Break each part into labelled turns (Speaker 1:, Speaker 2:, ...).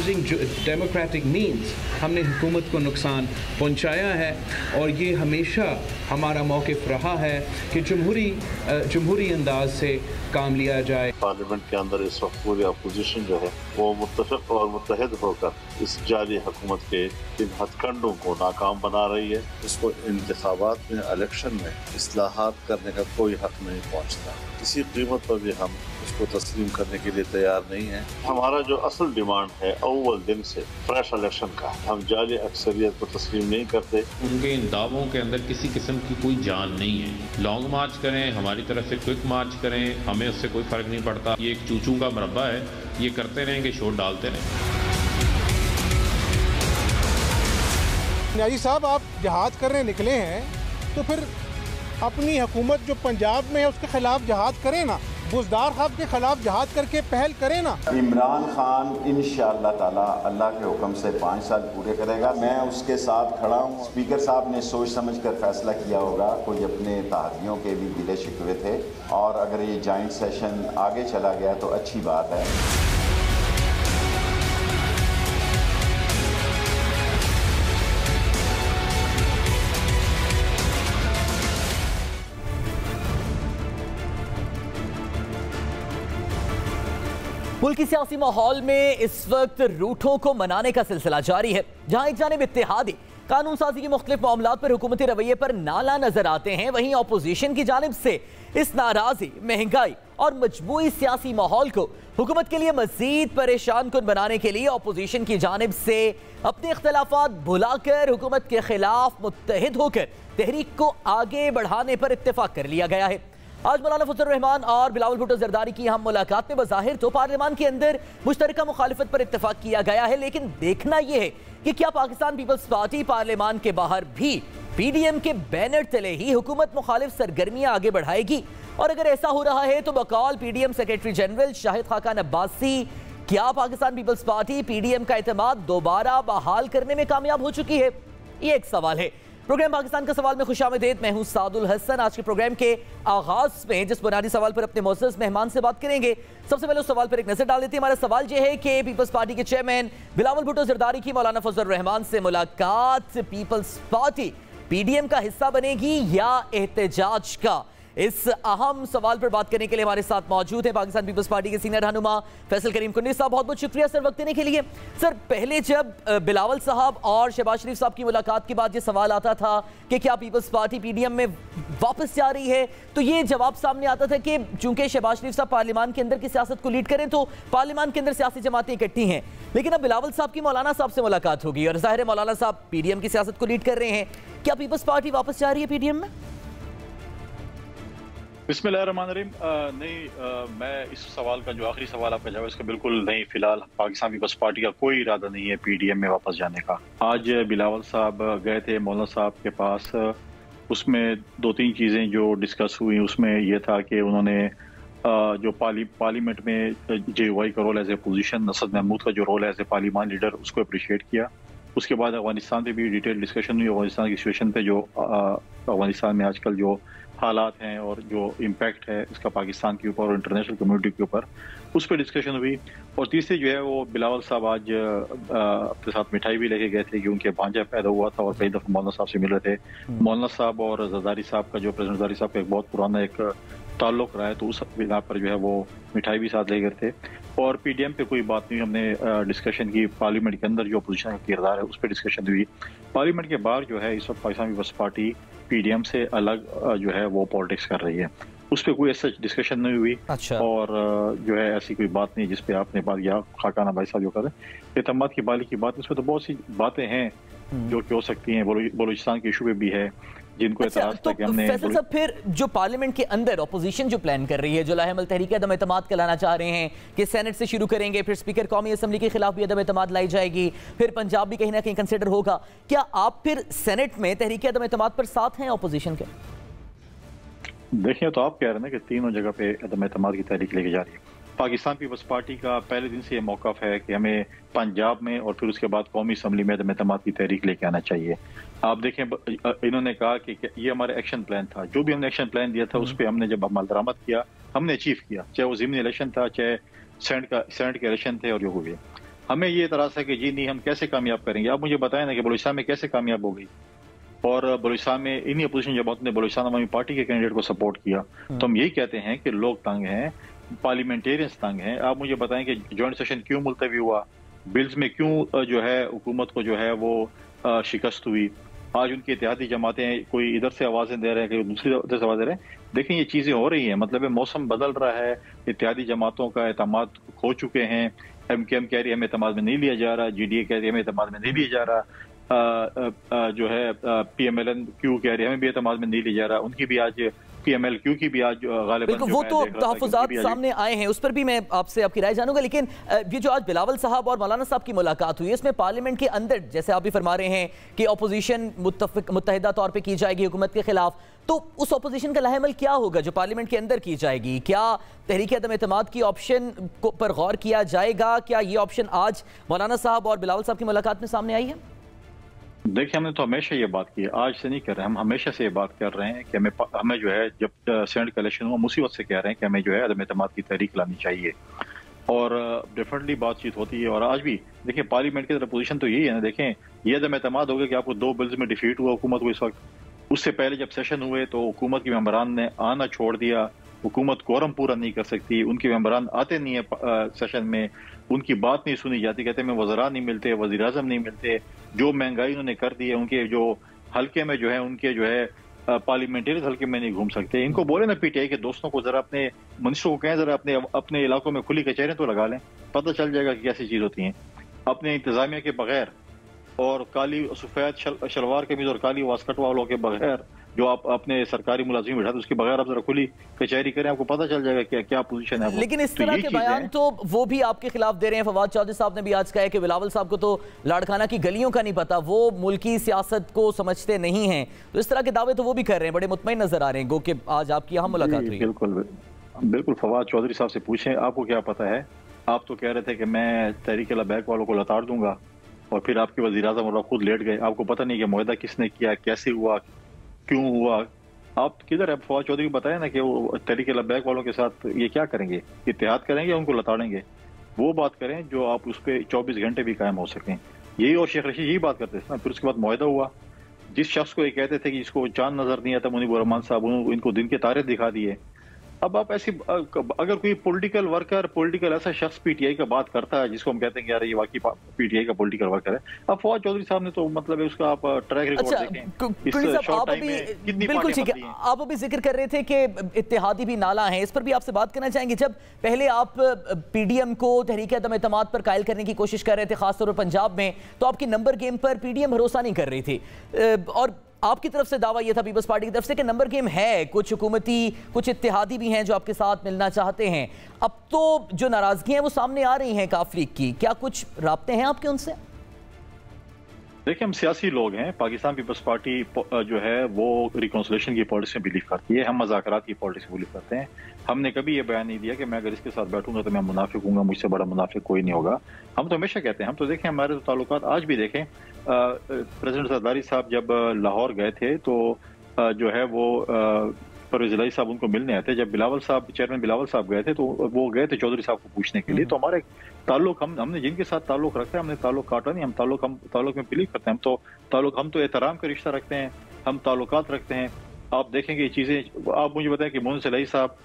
Speaker 1: Using democratic means हमने हुकूमत को नुकसान पहुंचाया है, और ये हमेशा हमारा मौक़िफ़ रहा है कि जमहूरी अंदाज से काम लिया जाए।
Speaker 2: पार्लियामेंट के अंदर इस वक्त पूरी अपोजिशन जो है वो मुत्तफ़िक़ और मुत्तहिद होकर इस जाली हुकूमत के इन हथकंडों को नाकाम बना रही है। इसको इंतखाबात में, इलेक्शन में इस्लाहात करने का कोई हक नहीं पहुंचता। किसी कीमत पर भी हम उसको तस्लीम करने के लिए तैयार नहीं है। हमारा जो असल डिमांड है अव्वल दिन से फ्रेश इलेक्शन का, हम जाली अक्सरियत को तस्लीम नहीं करते।
Speaker 3: उनके इन दावों के अंदर किसी किस्म की कोई जान नहीं है। लॉन्ग मार्च करें, हमारी तरफ से क्विक मार्च करें, हमें उससे कोई फर्क नहीं पड़ता। ये एक चूचू का मरबा है, ये करते रहेंगे, शोर डालते रहें।
Speaker 4: नियाज़ी साहब, आप जहाद करने निकले हैं तो फिर अपनी हुकूमत जो पंजाब में है उसके खिलाफ जहाद करें ना, बुज़दार साहब के खिलाफ जहाद करके पहल करें ना।
Speaker 5: इमरान खान इंशाअल्लाह ताला अल्लाह के हुक्म से 5 साल पूरे करेगा। मैं उसके साथ खड़ा हूँ। स्पीकर साहब ने सोच समझ कर फैसला किया होगा। कोई अपने तहदियों के भी गिले शिकवे थे, और अगर ये जॉइंट सेशन आगे चला गया तो अच्छी बात है।
Speaker 6: मुल्क की सियासी माहौल में इस वक्त रूठों को मनाने का सिलसिला जारी है। जहां एक जानिब इत्तेहादी कानून साजी के मुख्तलिफ मामलात पर हुकूमती रवैये पर नाला नजर आते हैं, वहीं अपोजिशन की जानिब से इस नाराजगी, महंगाई और मजबूई सियासी माहौल को हुकूमत के लिए मजीद परेशान कुन बनाने के लिए अपोजिशन की जानिब से अपने इख्तलाफात भुलाकर हुकूमत के खिलाफ मुत्तहिद होकर तहरीक को आगे बढ़ाने पर इत्तेफाक कर लिया गया है। आज मौलाना फजल रहमान और बिलावल भुट्टो जरदारी की हम मुलाकात में बज़ाहिर तो पार्लियामान के अंदर मुश्तरका मुखालिफत पर इत्तेफाक किया गया है, लेकिन देखना यह है कि क्या पाकिस्तान पीपल्स पार्टी पार्लियामान के बाहर भी पीडीएम के बैनर तले ही हुकूमत मुखालिफ सरगर्मियां आगे बढ़ाएगी? और अगर ऐसा हो रहा है तो बकौल PDM secretary general Shahid Khaqan Abbasi, क्या पाकिस्तान पीपल्स पार्टी पीडीएम का एतमाद दोबारा बहाल करने में कामयाब हो चुकी है? ये एक सवाल है। प्रोग्राम पाकिस्तान का सवाल में खुशामदीद, मैं हूं सादुल हसन। आज के प्रोग्राम के आगाज में जिस बुनियादी सवाल पर अपने मोअज़्ज़ज़ मेहमान से बात करेंगे, सबसे पहले उस सवाल पर एक नजर डाल देते हैं। हमारा सवाल यह है कि पीपल्स पार्टी के चेयरमैन बिलावल भुट्टो जरदारी की मौलाना फजल रहमान से मुलाकात पीपल्स पार्टी पीडीएम का हिस्सा बनेगी या एहतजाज का? इस अहम सवाल पर बात करने के लिए हमारे साथ मौजूद है पाकिस्तान पीपल्स पार्टी के सीनियर रहनुमा फैसल करीम कुन्नी साहब। बहुत बहुत शुक्रिया सर वक्त देने के लिए। सर, पहले जब बिलावल साहब और शहबाज शरीफ साहब की मुलाकात के बाद ये सवाल आता था कि क्या पीपल्स पार्टी पीडीएम में वापस जा रही है, तो ये जवाब सामने आता था कि चूंकि शहबाज शरीफ साहब पार्लियामान के अंदर की सियासत को लीड करें तो पार्लियामान के अंदर सियासी जमातें इकट्ठी हैं। लेकिन अब बिलावल साहब की मौलाना साहब से मुलाकात होगी और जाहिर है मौलाना साहब पीडीएम की सियासत को लीड कर रहे हैं। क्या पीपल्स पार्टी वापस जा रही है पीडीएम में?
Speaker 7: बिस्मिल्लाहिर्रहमानिर्रहीम। मैं इस सवाल का जो आखिरी सवाल आपका जवाब इसका बिल्कुल नहीं। फिलहाल पाकिस्तान पीपल्स पार्टी का कोई इरादा नहीं है पीडीएम में वापस जाने का। आज बिलावल साहब गए थे मौलाना साहब के पास, उसमें 2-3 चीज़ें जो डिस्कस हुई उसमें यह था कि उन्होंने जो पार्लियामेंट में जेवाई का role as a position, Asad Mahmood का जो रोल है एज ए पार्लियामान लीडर, उसको अप्रिशिएट किया। उसके बाद अफगानिस्तान पे भी डिटेल डिस्कशन हुई, अफगानिस्तान की सिचुएशन पे जो अफगानिस्तान में आजकल जो हालात हैं और जो इम्पैक्ट है इसका पाकिस्तान के ऊपर और इंटरनेशनल कम्युनिटी के ऊपर, उस पर डिस्कशन हुई। और तीसरी जो है वो बिलावल साहब आज अपने साथ मिठाई भी लेके गए थे कि उनके भांजा पैदा हुआ था और कई दफ़ा मौलाना साहब से मिल रहे थे। मौलाना साहब और जरदारी साहब का जो प्रेसिडेंट जरदारी साहब का एक बहुत पुराना एक ताल्लुक रहा है, तो उस बिना पर जो है वो मिठाई भी साथ ले गए थे। और पीडीएम पे कोई बात नहीं, हमने डिस्कशन की। पार्लियामेंट के अंदर जो अपोजिशन का किरदार है उस पर डिस्कशन हुई। पार्लियामेंट के बाहर जो है इस वक्त पाकिस्तान पीपल्स पार्टी पीडीएम से अलग जो है वो पॉलिटिक्स कर रही है, उस पर कोई ऐसा डिस्कशन नहीं हुई।
Speaker 6: अच्छा।
Speaker 7: और जो है ऐसी कोई बात नहीं जिसपे आपने बात या खाकाना भाई साहब जो कर रहे हैं एतमाद की बाली की बात, उसमें तो बहुत सी बातें हैं जो कि हो सकती हैं। बलूचिस्तान के इशू पे भी है जिनको
Speaker 6: तो फैसल साहब, फिर जो पार्लियामेंट के अंदर अपोजिशन जो प्लान कर रही है, जो लाहेमल तहरीक अदम एतमाद का लाना चाह रहे हैं कि सेनेट से शुरू करेंगे, फिर स्पीकर कौमी असम्बली के खिलाफ भी अदम एतमाद लाई जाएगी, फिर पंजाब भी कहीं ना कहीं कंसिडर होगा, क्या आप फिर सेनेट में तहरीक अदम एतमाद पर साथ हैं अपोजिशन के?
Speaker 7: देखिए, तो आप कह रहे हैं ना कि तीनों जगह पे अदम एतमाद की तहरीक लेके जा रही है। पाकिस्तान पीपल्स पार्टी का पहले दिन से ये मौक़िफ़ है कि हमें पंजाब में और फिर उसके बाद कौमी असम्बली में अदम एतमाद की तहरीक लेके आना चाहिए। आप देखें, इन्होंने कहा कि ये हमारा एक्शन प्लान था, जो भी हमने एक्शन प्लान दिया था उस पर हमने जब अमल दरामद किया, हमने अचीव किया, चाहे वो ज़िमनी इलेक्शन था, चाहे सेनेट के इलेक्शन थे और जो हुए। हमें ये एतराज़ है कि जी नहीं हम कैसे कामयाब करेंगे। आप मुझे बताएं ना कि बलूचिस्तान में कैसे कामयाब हो गई, और बलूचिस्तान में इन्हीं अपोजिशन जमातों ने बलूचिस्तान अवामी पार्टी के कैंडिडेट को सपोर्ट किया। तो हम यही कहते हैं कि लोग तंग हैं, पार्लियामेंटेरियंस तंग हैं। आप मुझे बताएं कि जॉइंट सेशन क्यों मुलतवी हुआ, बिल्स में क्यों जो है हुकूमत को जो है वो शिकस्त हुई। आज उनकी इत्तेहादी जमातें कोई इधर से आवाज़ें दे रहे हैं, कोई दूसरी इधर से आवाज़ दे रहे हैं। देखें ये चीज़ें हो रही हैं, मतलब मौसम बदल रहा है, इत्तेहादी जमातों का एतमाद खो चुके हैं। MKM कह रही है हमें एतमाद में नहीं लिया जा रहा, GDA कह रही है हमें एतमाद में नहीं लिया जा रहा, जो है PMLN-Q कह रही है हमें भी एतमाद में नहीं लिया जा रहा। उनकी भी आज PML-Q की भी आज गालिबन
Speaker 6: वो तो तहफ़्फ़ुज़ात सामने आए हैं, उस पर भी मैं आपसे आपकी राय जानूंगा। लेकिन ये जो आज बिलावल साहब और मौलाना साहब की मुलाकात हुई है, इसमें पार्लियामेंट के अंदर जैसे आप भी फरमा रहे हैं कि अपोजिशन मुत्तहिदा तौर पर की जाएगी हुकूमत के खिलाफ, तो उस अपोजिशन का लाहेमल क्या होगा जो पार्लियामेंट के अंदर की जाएगी? क्या तहरीक अदम एतमाद की ऑप्शन पर गौर किया जाएगा? क्या ये ऑप्शन आज मौलाना साहब और बिलावल साहब की मुलाकात में सामने आई है?
Speaker 7: देखिए हमने तो हमेशा ये बात की है, आज से नहीं कर रहे, हम हमेशा से ये बात कर रहे हैं कि हमें जो है जब सेनेट का इलेक्शन हुआ मुसीबत से कह रहे हैं कि हमें जो है अदम एतमाद की तहरीक लानी चाहिए, और डेफिनेटली बातचीत होती है। और आज भी देखिए पार्लियामेंट की तरफ पोजीशन तो यही है ना। देखें ये अदम एतमाद हो गया कि आपको 2 बिल्स में डिफीट हुआ हुकूमत को इस वक्त, उससे पहले जब सेशन हुए तो हुकूमत के मेंबरान ने आना छोड़ दिया। हुकूमत कोरम पूरा नहीं कर सकती, उनके मेंबरान आते नहीं है सेशन में, उनकी बात नहीं सुनी जाती, कहते हैं वज़रा नहीं मिलते, वज़ीर आज़म नहीं मिलते। जो महंगाई उन्होंने कर दी है, उनके जो हल्के में जो है उनके जो है पार्लियामेंटेरियन हल्के में नहीं घूम सकते। इनको बोले ना PTI के दोस्तों को, जरा अपने मिनिस्टर को कहें जरा अपने इलाकों में खुली कचहरियां तो लगा लें, पता चल जाएगा कि कैसी चीज़ होती हैं। अपने इंतजामिया के बगैर और काली सफेद शलवार कमीज और काली वास्कट वालों के बगैर जो आप अपने सरकारी मुलाजिम बैठाते उसके बगैर आप जरा खुली कचहरी करें, आपको पता चल जाएगा कि क्या पोजीशन है।
Speaker 6: लेकिन इस तरह के बयान तो वो भी आपके खिलाफ दे रहे हैं। फवाद चौधरी साहब ने भी आज कहा है कि बिलावल साहब को तो लाड़काना की गलियों का नहीं पता, वो मुल्की सियासत को समझते नहीं हैं। तो इस तरह के दावे तो वो भी कर रहे हैं, बड़े मुतमईन नजर आ रहे हैं, गो कि आज आपकी यहाँ मुलाकात हुई।
Speaker 7: बिल्कुल बिल्कुल, फवाद चौधरी साहब से पूछें आपको क्या पता है। आप तो कह रहे थे कि मैं तहरीक लबैक वालों को लताड़ दूंगा, और फिर आपके वज़ीर आज़म और खुद लेट गए। आपको पता नहीं कि मुआहदा किसने किया, कैसे हुआ, क्यों हुआ। आप किधर है? फवाद चौधरी को बताया ना कि वो तहरीक लबैक वालों के साथ ये क्या करेंगे, इत्तेहाद करेंगे या उनको लताड़ेंगे। वो बात करें जो आप उस पर 24 घंटे भी कायम हो सकें। यही और शेख रशीद यही बात करते थे ना। फिर उसके बाद मुआहदा हुआ, जिस शख्स को ये कहते थे कि जिसको चांद नजर नहीं आता मुनीब रहमान साहब, इनको दिन के तारे दिखा दिए। अब आप ऐसी अगर कोई पॉलिटिकल वर्कर, पॉलिटिकल ऐसा शख्स PTI का बात करता है जिसको हम कहते हैं कि यार ये वाकई PTI का पॉलिटिकल वर्कर है। अब फवाद चौधरी साहब ने तो मतलब है उसका आप ट्रैक रिकॉर्ड देखें इस शॉर्ट टाइम में कितनी
Speaker 6: बिल्कुल ठीक है। आप अभी जिक्र कर रहे थे कि इत्तेहादी भी नाला है, इस पर भी आपसे बात करना चाहेंगे। जब पहले आप PDM को तहरीक अदम एतमाद पर कायल करने की कोशिश कर रहे थे, खासतौर पर पंजाब में, तो आपकी नंबर गेम पर PDM भरोसा नहीं कर रही थी, और आपकी तरफ से दावा यह था पीपल्स पार्टी की तरफ से कि नंबर गेम है, कुछ हुकूमती कुछ इत्तेहादी भी हैं जो आपके साथ मिलना चाहते हैं। अब तो जो नाराजगी है वो सामने आ रही हैं काफ लीग की, क्या कुछ राब्ते हैं आपके उनसे?
Speaker 7: देखिए हम सियासी लोग हैं, पाकिस्तान पीपल्स पार्टी जो है वो रिकॉन्सिलेशन की पॉलिटिक्स में बिलीव करती है, हम मज़ाकरात की पॉलिटिक्स में बिलीव करते हैं। हमने कभी ये बयान नहीं दिया कि मैं अगर इसके साथ बैठूंगा तो मैं मुनाफिक हूँगा, मुझसे बड़ा मुनाफिक कोई नहीं होगा। हम तो हमेशा कहते हैं, हम तो देखें हमारे तो ताल्लुकात आज भी देखें, प्रेसिडेंट ज़रदारी साहब जब लाहौर गए थे तो जो है वो परवेज़ इलाही साहब उनको मिलने आए थे। जब बिलावल साहब, चेयरमैन बिलावल साहब गए थे तो वो गए थे चौधरी साहब को पूछने के लिए। तो हमारे ताल्लुक, हमने जिनके साथ ताल्लुक रखा है, हमने ताल्लुक काटा नहीं, हम ताल्लुक में बिलीव करते हैं। हम तो एहतराम का रिश्ता रखते हैं, हम ताल्लुकात रखते हैं। आप देखेंगे ये चीज़ें। आप मुझे बताएं कि मोहन इलाही साहब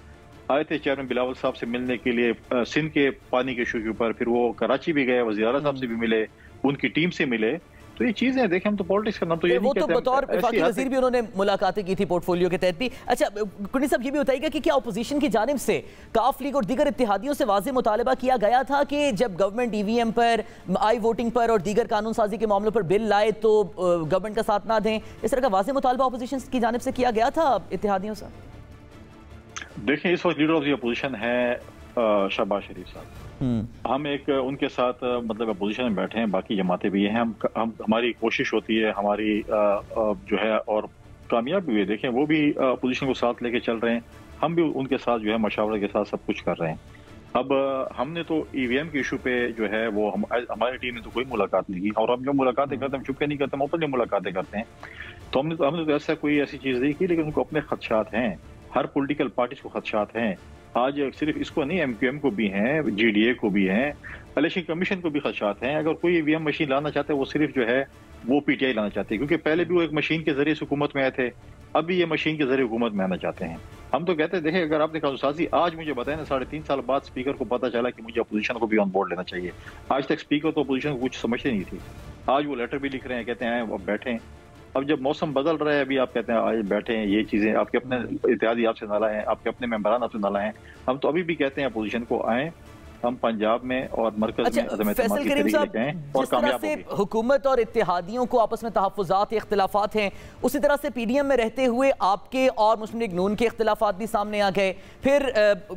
Speaker 7: आए थे चेयरमैन बिलावल साहब से मिलने के लिए सिंध के पानी के इशू के ऊपर, फिर वो कराची भी गए, वज़ीर आला साहब से भी मिले, उनकी टीम से मिले। तो ये चीजें देखें, हम तो पॉलिटिक्स करना तो ये
Speaker 6: वो तो बतौर वफाकी वजीर भी उन्होंने मुलाकातें की थी पोर्टफोलियो के तहत भी। अच्छा कुनी साहब, ये भी बताइएगा कि क्या अपोजिशन की जानिब से काफ लीग और दीगर इत्तेहादियों से वाज़ेह मुतालबा किया गया था कि जब गवर्नमेंट EVM पर, आई वोटिंग पर और दीगर कानून साजी के मामलों पर बिल लाए तो गवर्नमेंट का साथ ना दें, इस तरह का वाज़ेह मुतालबा अपोजिशन की जानिब से किया गया था इत्तेहादियों से?
Speaker 7: देखिए इस वक्त लीडर ऑफ द अपोजिशन है शहबाज शरीफ साहब। हम एक उनके साथ मतलब अपोजिशन में बैठे हैं, बाकी जमातें भी हैं। हम हमारी कोशिश होती है, हमारी जो है, और कामयाब भी हुए। देखें वो भी अपोजिशन को साथ लेके चल रहे हैं, हम भी उनके साथ जो है मशावरे के साथ सब कुछ कर रहे हैं। अब हमने तो EVM के इशू पे जो है वो हमारी टीम ने तो कोई मुलाकात नहीं की, और हम जो मुलाकातें करते हैं हम चुपके नहीं करते, हम ओपनली मुलाकातें करते हैं। तो हमने तो ऐसा कोई ऐसी चीज़ नहीं की, लेकिन उनको अपने खदशात हैं, हर पॉलिटिकल पार्टी को खदशात हैं आज सिर्फ इसको नहीं, MQM को भी हैं, GDA को भी हैं, इलेक्शन कमीशन को भी खदशात हैं। अगर कोई EVM मशीन लाना चाहते हैं वो सिर्फ जो है वो PTI लाना चाहती है, क्योंकि पहले भी वो एक मशीन के जरिए से हुकूमत में आए थे, अब भी ये मशीन के जरिए हुकूमत में आना चाहते हैं। हम तो कहते हैं, देखें अगर आपने कानून साजी आज मुझे बताया ना, 3.5 साल बाद स्पीकर को पता चला कि मुझे अपोजिशन को भी ऑन बोर्ड लेना चाहिए। आज तक स्पीकर तो अपोजिशन को कुछ समझते नहीं थी, आज वो लेटर भी लिख रहे हैं, कहते हैं अब बैठें। अब जब मौसम बदल रहा है अभी आप कहते हैं आज बैठे हैं, ये चीजें आपके अपने इत्तेहादी आपसे नाला है, आपके अपने मेंबरान आपसे नाला है। हम तो अभी भी कहते हैं अपोजिशन को आए, हम पंजाब में और मरकज में अदम एतमाद की तहरीक लेके आए और कामयाब होंगे।
Speaker 6: हुकूमत और इत्तेहादियों को आपस में तहफ़्फ़ुज़ात इख्तिलाफ़ात हैं, उसी तरह से PDM में रहते हुए आपके और मुस्लिम लीग नून के इख्तिलाफ़ात भी सामने आ गए, फिर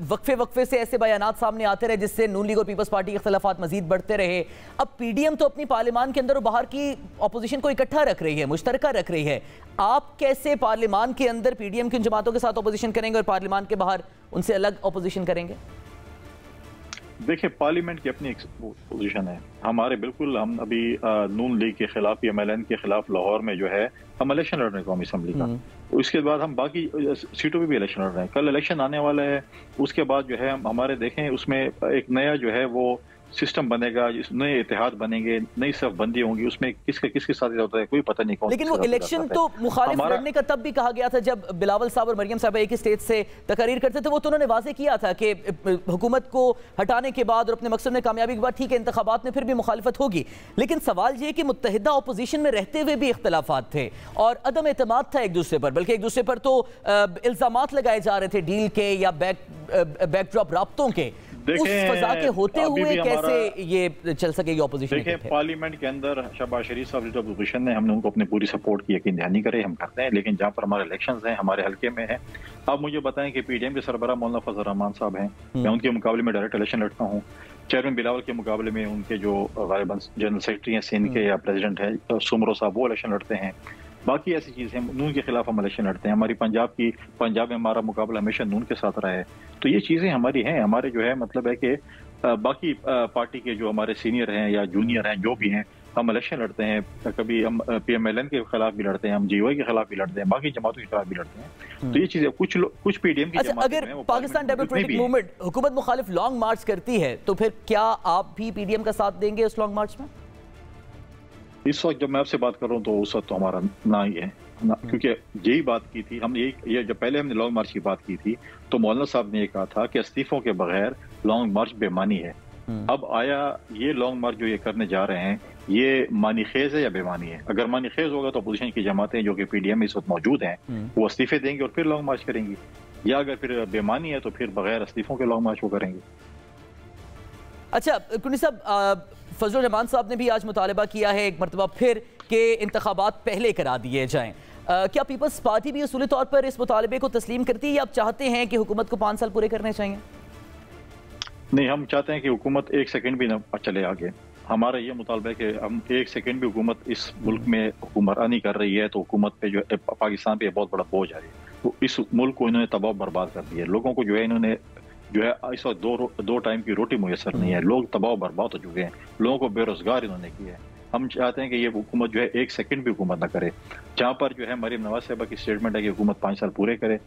Speaker 6: वक्फे से ऐसे बयानात सामने आते रहे जिससे नून लीग और पीपल्स पार्टी के इख्तिलाफ़ात मजीद बढ़ते रहे। अब PDM तो अपनी पार्लियामान के अंदर और बाहर की अपोजिशन को इकट्ठा रख रही है, मुश्तरका रख रही है। आप कैसे पार्लियामान के अंदर PDM की जमातों के साथ अपोजिशन करेंगे और पार्लियामान के बाहर उनसे अलग अपोजिशन करेंगे?
Speaker 7: देखिए, पार्लियामेंट की अपनी एक पोजीशन है हमारे, बिल्कुल हम अभी नून लीग के खिलाफ या MLN के खिलाफ लाहौर में जो है हम इलेक्शन लड़ रहे हैं कौमी असम्बली का। उसके बाद हम बाकी सीटों पे भी इलेक्शन लड़ रहे हैं, कल इलेक्शन आने वाला है। उसके बाद जो है हमारे देखें उसमें एक नया जो है वो सिस्टम बनेगा, नए इत्तेहाद बनेंगे, नई सफबंदी होंगी, उसमें किसके साथ होता है कोई पता नहीं कौन।
Speaker 6: लेकिन वो इलेक्शन तो मुखालिफ लड़ने का तब भी कहा गया था जब बिलावल साहब और मरियम साहब एक ही स्टेज से तकरीर करते थे, वो तो उन्होंने वाजे किया था कि हुकूमत को हटाने के बाद और अपने मकसद में कामयाबी के बाद ठीक है इंतखाबात में फिर भी मुखालिफत होगी। लेकिन सवाल ये कि मुत्तहिदा अपोजिशन में रहते हुए भी इख्तिलाफात थे और अदम एतमाद था एक दूसरे पर, बल्कि एक दूसरे पर तो इल्जामात लगाए जा रहे थे डील के या बैकड्रॉप राब्तों के। उस फजा के होते हुए कैसे ये चल सकेगी ऑपोजिशन?
Speaker 7: देखिए, पार्लियामेंट के अंदर शहबाज शरीफ साहब जो अपोजिशन है, हमने उनको अपनी पूरी सपोर्ट की यकीन दहानी करे, हम करते हैं। लेकिन जहाँ पर हमारे इलेक्शंस हैं हमारे हल्के में है, आप मुझे बताएं कि PDM के सरबराह मौलाना फजल रहमान साहब हैं, मैं उनके मुकाबले में डायरेक्ट इलेक्शन लड़ता हूँ। चेयरमैन बिलावल के मुकाबले में उनके जो गालिबन जनरल सेक्रेटरी हैं सिंध के या प्रेसिडेंट है सुमरो साहब, वो इलेक्शन लड़ते हैं। बाकी ऐसी चीज़ें नून के खिलाफ हम इलेक्शन लड़ते हैं। हमारी पंजाब में हमारा मुकाबला हमेशा नून के साथ रहा है। तो ये चीज़ें हमारी हैं, हमारे जो है मतलब है कि बाकी पार्टी के जो हमारे सीनियर हैं या जूनियर हैं जो भी हैं, हम इलेक्शन लड़ते हैं। कभी हम PMLN के खिलाफ भी लड़ते हैं, हम GOI के खिलाफ भी लड़ते हैं, बाकी जमातों के खिलाफ भी लड़ते हैं। तो ये चीज़ें कुछ PDM की जमातें
Speaker 6: अगर पाकिस्तान डेमोक्रेटिक मूवमेंट हुकूमत मुखालिफ लॉन्ग मार्च करती है तो फिर क्या आप भी PDM का साथ देंगे उस लॉन्ग मार्च में?
Speaker 7: इस वक्त जब मैं आपसे बात कर रहा हूँ तो उस वक्त तो हमारा ना ही है ना, क्योंकि यही बात की थी हम, ये जब पहले हमने लॉन्ग मार्च की बात की थी तो मौलाना साहब ने ये कहा था कि इस्तीफों के बगैर लॉन्ग मार्च बेमानी है। अब आया ये लॉन्ग मार्च जो ये करने जा रहे हैं, ये मानी खेज है या बेमानी है? अगर मानी खेज होगा तो अपोजिशन की जमातें जो कि PDM में इस वक्त मौजूद हैं वो इस्तीफे देंगे और फिर लॉन्ग मार्च करेंगी, या अगर फिर बेमानी है तो फिर बगैर इस्तीफों के लॉन्ग मार्च वो करेंगे।
Speaker 6: अच्छा कुनी साहब, फजल रहमान साहब ने भी आज मुतालबा किया है एक मरतबा फिर कि इंतखाबात पहले करा दिए जाएं। क्या पीपल्स पार्टी भी उसूली तौर पर इस मुतालबे को तस्लीम करती है या आप चाहते हैं कि हुकूमत को 5 साल पूरे करने चाहिए?
Speaker 7: नहीं, हम चाहते हैं कि हुकूमत 1 सेकंड भी न चले आगे। हमारा ये मुतालबा है कि हम 1 सेकंड भी हुकूमत इस मुल्क में हुक्मरानी कर रही है तो हुकूमत पे जो पाकिस्तान पे बहुत बड़ा बोझ आ रही है। तो इस मुल्क को इन्होंने तबाह बर्बाद कर दिया है। लोगों को जो है इन्होंने जो है इस वक्त दो टाइम की रोटी मुयसर नहीं है, लोग तबाह बर्बाद हो चुके हैं, लोगों को बेरोजगार इन्होंने किया है। हम चाहते हैं कि ये हुकूमत जो है 1 सेकंड भी हुकूमत ना करे। जहाँ पर जो है मरीम नवाज साहबा की स्टेटमेंट है कि हुकूमत 5 साल पूरे करे।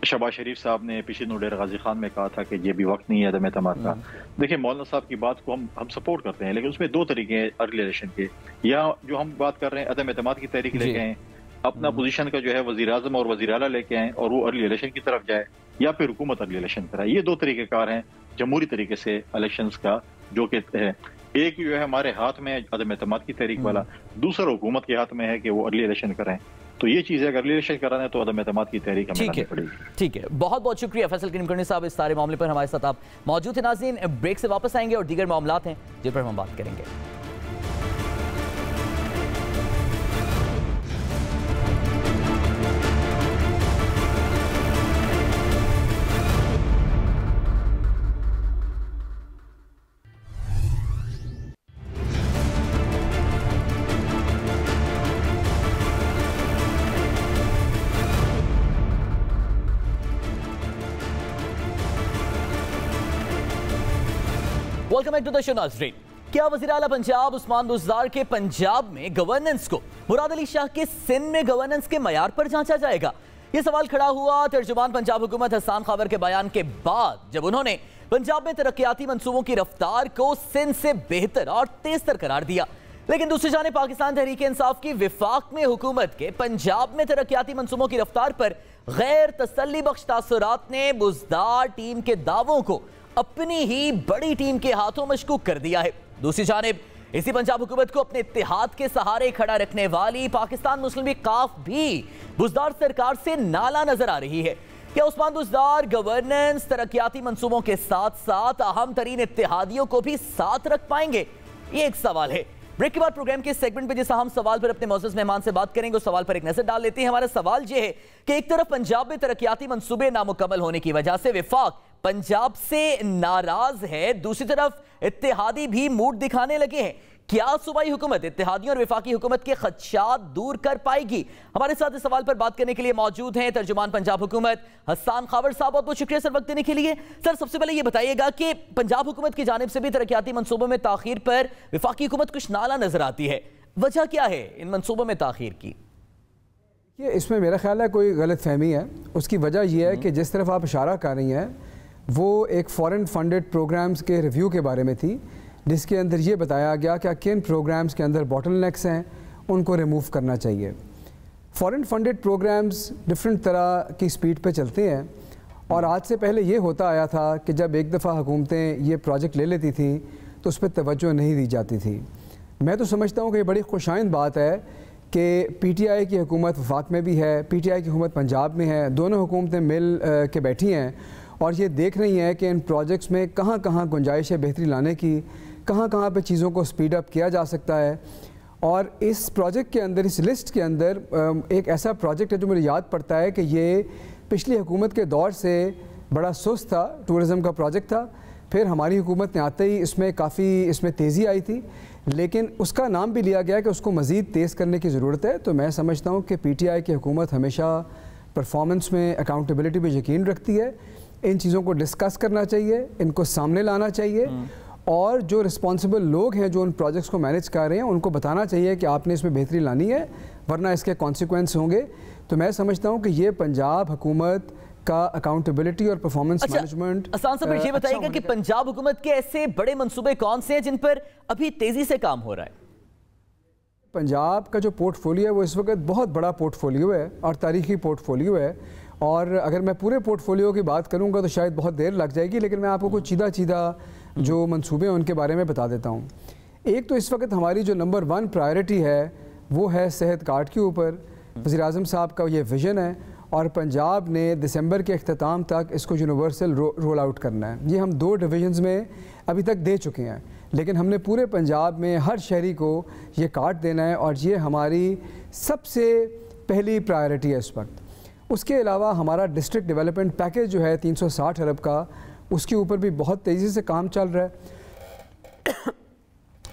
Speaker 7: शहबाज शरीफ साहब ने पिछली नोडेर गाजी खान में कहा था कि ये भी वक्त नहीं है अदम एतमाद का। देखिए, मौलाना साहब की बात को हम सपोर्ट करते हैं, लेकिन उसमें 2 तरीके हैं अर्ली इलेक्शन के, या जो हम बात कर रहे हैं अदम एतमाद की तहरीक लेके आए, अपना पोजीशन का जो है वजीर आजम और वजीर आला लेके आए और वो अर्ली इलेक्शन की तरफ जाए, या फिर हुकूमत अर्ली इलेक्शन कराए। ये 2 तरीकेकार हैं जमहूरी तरीके से इलेक्शन का, जो कि है एक जो है हमारे हाथ में अदम एतमाद की तहरीक वाला, दूसरा हुकूमत के हाथ में है कि वो अर्ली इलेक्शन कराएं। तो ये चीज़ है, अगर अर्ली इलेक्शन कराना है तो अदम एतमाद की तहरीक हमें करनी पड़ेगी।
Speaker 6: ठीक है, बहुत बहुत शुक्रिया फैसल करीम साहब, इस सारे मामले पर हमारे साथ आप मौजूद हैं। नाज़रीन, ब्रेक से वापस आएंगे और दीगर मामलात हैं जिन पर हम बात करेंगे। Welcome back to the show नाज़रीन। क्या वज़ीर आला पंजाब उस्मान बुज़दार के पंजाब में गवर्नेंस को मुराद अली शाह के सिंध में गवर्नेंस के मयार पर जांचा जाएगा? یہ سوال کھڑا ہوا ترجمان پنجاب حکومت حسان خاور کے بیان کے بعد، جب انہوں نے پنجاب میں ترقیاتی منصوبوں کی رفتار کو سندھ سے بہتر اور تیزتر قرار دیا۔ لیکن دوسری جانب پاکستان تحریک انصاف کی وفاق میں حکومت کے پنجاب میں ترقیاتی منصوبوں کی رفتار پر غیر تسلی بخش تاثرات نے بزدار ٹیم کے دعووں کو اپنی ہی بڑی ٹیم کے ہاتھوں مشکوک کر دیا ہے۔ دوسری جانب اسی پنجاب حکومت کو اپنے اتحاد کے سہارے کھڑا رکھنے والی پاکستان مسلم لیگ قاف بھی بزدار سرکار سے نالا نظر آ رہی ہے۔ کیا عثمان بزدار گورننس ترقیاتی منصوبوں کے ساتھ ساتھ اہم ترین اتحادیوں کو بھی ساتھ رکھ پائیں گے؟ یہ ایک سوال ہے۔ بریک کے بعد پروگرام کے سیگمنٹ پہ جس اہم سوال پر اپنے معزز مہمان سے بات کریں گے، اس سوال پر ایک نظر ڈال لیتے ہیں۔ ہمارا سوال یہ ہے کہ ایک طرف پنجاب میں ترقیاتی منصوبے نامکمل ہونے کی وجہ سے وفاق پنجاب سے ناراض ہے، دوسری طرف اتحادی بھی موڈ دکھانے لگے ہیں۔ کیا صوبائی حکومت اتحادیوں اور وفاقی حکومت کے خدشات دور کر پائے گی؟ ہمارے ساتھ اس سوال پر بات کرنے کے لیے موجود ہیں ترجمان پنجاب حکومت حسان خاور صاحب۔ بہت بہت شکریہ سر وقت دینے کے لیے۔ سر سب سے پہلے یہ بتائیے گا کہ پنجاب حکومت کی جانب سے بھی ترقیاتی منصوبوں میں تاخیر پر وفاقی حکومت کچھ نالا نظر آتی ہے، وجہ کیا ہے ان منصوبوں میں تاخیر کی؟
Speaker 8: یہ اس میں میرا خیال ہے کوئی غلط فہمی ہے۔ اس کی وجہ یہ ہے کہ جس طرف آپ اشارہ کر رہی ہیں وہ ایک فورن فنڈڈ پروگرامز کے ریویو کے بارے میں تھی، جس کے اندر یہ بتایا گیا کہ کن پروگرامز کے اندر باٹل نیکس ہیں، ان کو ریموو کرنا چاہیے۔ فورن فنڈڈ پروگرامز ڈفرینٹ طرح کی سپیڈ پہ چلتے ہیں، اور آج سے پہلے یہ ہوتا آیا تھا کہ جب ایک دفعہ حکومتیں یہ پروجیکٹ لے لیتی تھیں تو اس پہ توجہ نہیں دی جاتی تھی۔ میں تو سمجھتا ہوں کہ یہ بڑی خوشائند بات ہے کہ پی ٹی آئی کی حکومت وفاق میں بھی ہے، پی ٹی آئی کی حکومت پنجاب میں ہے، دونوں حکومتیں مل کے بیٹھی ہیں اور یہ دیکھ رہی ہیں کہ ان پروجیکٹس میں کہاں کہاں گنجائش ہے بہتری لانے کی، کہاں کہاں پہ چیزوں کو سپیڈ اپ کیا جا سکتا ہے۔ اور اس پروجیکٹ کے اندر، اس لسٹ کے اندر ایک ایسا پروجیکٹ ہے جو مجھے یاد پڑتا ہے کہ یہ پچھلی حکومت کے دور سے بڑا سست تھا، ٹورزم کا پروجیکٹ تھا، پھر ہماری حکومت نے آتے ہی اس میں تیزی آئی تھی، لیکن اس کا نام بھی لیا گیا کہ اس کو مزید تیز کرنے کی ضرورت ہے۔ تو میں سمجھتا ہوں کہ پی ٹی آئی کی حکومت ہمیشہ پرفارمنس میں اکاؤنٹیبلٹی پہ یقین رکھتی ہے، ان چیزوں کو ڈسکس کرنا چاہیے، ان کو سامنے لانا چاہیے، اور جو رسپانسبل لوگ ہیں جو ان پروجیکٹس کو مینیج کر رہے ہیں ان کو بتانا چاہیے کہ آپ نے اس میں بہتری لانی ہے ورنہ اس کے کانسیکوینس ہوں گے۔ تو میں سمجھتا ہوں کہ یہ پنجاب حکومت کا اکاؤنٹیبلٹی اور پرفارمنس مینجمنٹ۔
Speaker 6: حسان صاحب یہ بتائیے گا کہ پنجاب حکومت کے ایسے بڑے منصوبے کون سے ہیں جن پر ابھی تیزی سے کام ہو رہا ہے؟
Speaker 8: پنجاب کا جو پورٹ فولیو ہے وہ اس وقت بہت بڑا پورٹ فولیو ہے اور تاریخی پورٹ فولیو ہے، اور اگر میں پورے پورٹ فولیو کی بات کروں گا تو شاید بہت دیر لگ جائے گی، لیکن میں آپ کو کچھ چیدہ جو منصوبے ہیں ان کے بارے میں بتا دیتا ہوں۔ ایک تو اس وقت ہماری جو نمبر 1 پرائرٹی ہے وہ ہے صحت کارڈ کے اوپر۔ وزیر اعظم صاحب کا یہ ویژن ہے اور پنجاب نے دسمبر کے اختتام تک اس کو یونیورسل رول آؤٹ کرنا ہے۔ یہ ہم 2 ڈویژنز میں ابھی تک دے چکے ہیں، لیکن ہم نے پورے پنجاب میں ہر شہری کو یہ کارڈ دینا ہے، اور یہ ہماری سب سے پہلی پرائرٹی ہے اس وقت۔ اس کے علاوہ ہمارا ڈسٹرکٹ ڈیولپمنٹ پیکیج جو ہے 360 ارب کا، اس کے اوپر بھی بہت تیزی سے کام چل رہا ہے،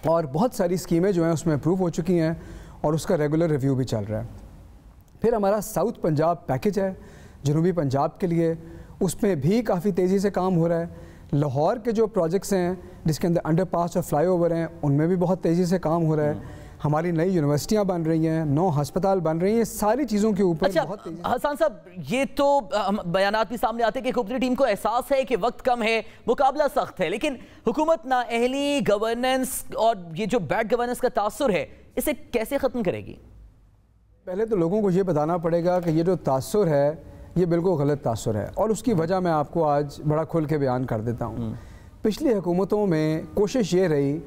Speaker 8: اور بہت ساری اسکیمیں جو ہیں اس میں اپروو ہو چکی ہیں اور اس کا ریگولر ریویو بھی چل رہا ہے۔ پھر ہمارا ساؤتھ پنجاب پیکیج ہے جنوبی پنجاب کے لیے، اس میں بھی کافی تیزی سے کام ہو رہا ہے۔ لاہور کے جو پروجیکٹس ہیں جس کے اندر انڈر پاس اور فلائی اوور ہیں ان میں بھی بہت تیزی سے کام ہو رہا ہے۔ ہماری نئی یونیورسٹیاں بن رہی ہیں، 9 ہسپتال بن رہی ہیں، ساری چیزوں کے اوپر بہت تیزی۔
Speaker 6: حسان صاحب یہ تو بیانات بھی سامنے آتے ہیں کہ حکومتی ٹیم کو احساس ہے کہ وقت کم ہے، مقابلہ سخت ہے، لیکن حکومت نااہلی، گورننس اور یہ جو بیڈ گورننس کا تاثر ہے اسے کیسے ختم کرے گی؟
Speaker 8: پہلے تو لوگوں کو یہ بتانا پڑے گا کہ یہ جو تاثر ہے یہ بالکل غلط تاثر ہے، اور اس کی وجہ میں آپ کو آج بڑا کھل کے بیان کر دیتا ہوں۔ پچھلی حکومتوں میں کوشش یہ رہی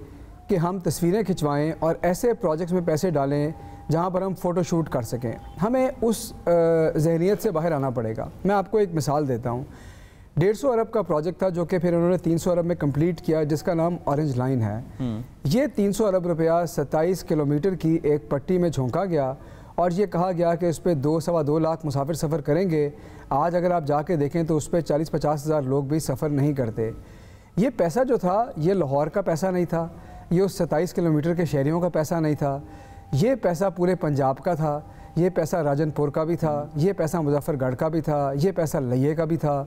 Speaker 8: کہ ہم تصویریں کھنچوائیں اور ایسے پروجیکٹس میں پیسے ڈالیں جہاں پر ہم فوٹو شوٹ کر سکیں۔ ہمیں اس ذہنیت سے باہر آنا پڑے گا۔ میں آپ کو ایک مثال دیتا ہوں۔ 150 ارب کا پروجیکٹ تھا جو کہ پھر انہوں نے 300 ارب میں کمپلیٹ کیا، جس کا نام اورنج لائن ہے۔ یہ 300 ارب روپیہ 27 کلومیٹر کی ایک پٹی میں جھونکا گیا اور یہ کہا گیا کہ اس پہ 2-2.25 لاکھ مسافر سفر کریں گے۔ آج اگر آپ جا کے دیکھیں تو اس پہ 40-50 ہزار لوگ بھی سفر نہیں کرتے۔ یہ پیسہ جو تھا یہ لاہور کا پیسہ نہیں تھا، یہ اس 27 کلومیٹر کے شہریوں کا پیسہ نہیں تھا، یہ پیسہ پورے پنجاب کا تھا، یہ پیسہ راجن پور کا بھی تھا، یہ پیسہ مظفر گڑھ کا بھی تھا، یہ پیسہ لیے کا بھی تھا۔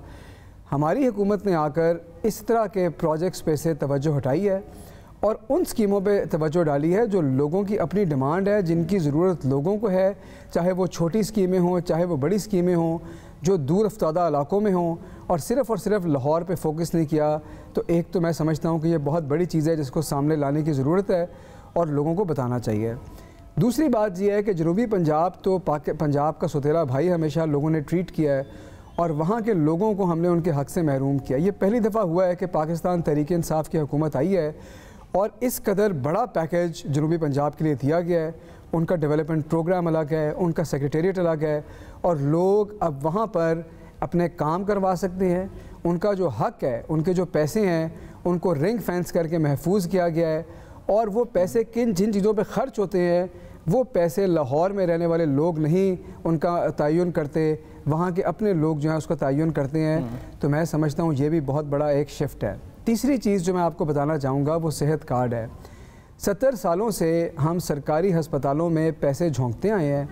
Speaker 8: ہماری حکومت نے آ کر اس طرح کے پروجیکٹس پہ سے توجہ ہٹائی ہے اور ان سکیموں پہ توجہ ڈالی ہے جو لوگوں کی اپنی ڈیمانڈ ہے، جن کی ضرورت لوگوں کو ہے، چاہے وہ چھوٹی سکیمیں ہوں چاہے وہ بڑی سکیمیں ہوں، جو دور افتادہ علاقوں میں ہوں، اور صرف لاہور پہ فوکس نہیں کیا۔ تو ایک تو میں سمجھتا ہوں کہ یہ بہت بڑی چیز ہے جس کو سامنے لانے کی ضرورت ہے اور لوگوں کو بتانا چاہیے۔ دوسری بات یہ ہے کہ جنوبی پنجاب تو پنجاب کا سوتیلا بھائی ہمیشہ لوگوں نے ٹریٹ کیا ہے، اور وہاں کے لوگوں کو ہم نے ان کے حق سے محروم کیا۔ یہ پہلی دفعہ ہوا ہے کہ پاکستان تحریک انصاف کی حکومت آئی ہے اور اس قدر بڑا پیکیج جنوبی پنجاب کے لیے دیا گیا ہے۔ ان کا ڈیولپمنٹ پروگرام الگ ہے، ان کا سیکریٹریٹ الگ ہے، اور لوگ اب وہاں پر اپنے کام کروا سکتے ہیں۔ ان کا جو حق ہے، ان کے جو پیسے ہیں، ان کو رنگ فینس کر کے محفوظ کیا گیا ہے، اور وہ پیسے جن چیزوں پہ خرچ ہوتے ہیں وہ پیسے لاہور میں رہنے والے لوگ نہیں ان کا تعین کرتے، وہاں کے اپنے لوگ جو ہیں اس کا تعین کرتے ہیں۔ تو میں سمجھتا ہوں یہ بھی بہت بڑا ایک شفٹ ہے۔ تیسری چیز جو میں آپ کو بتانا چاہوں گا وہ صحت کارڈ ہے۔ 70 سالوں سے ہم سرکاری ہسپتالوں میں پیسے جھونکتے آئے ہیں،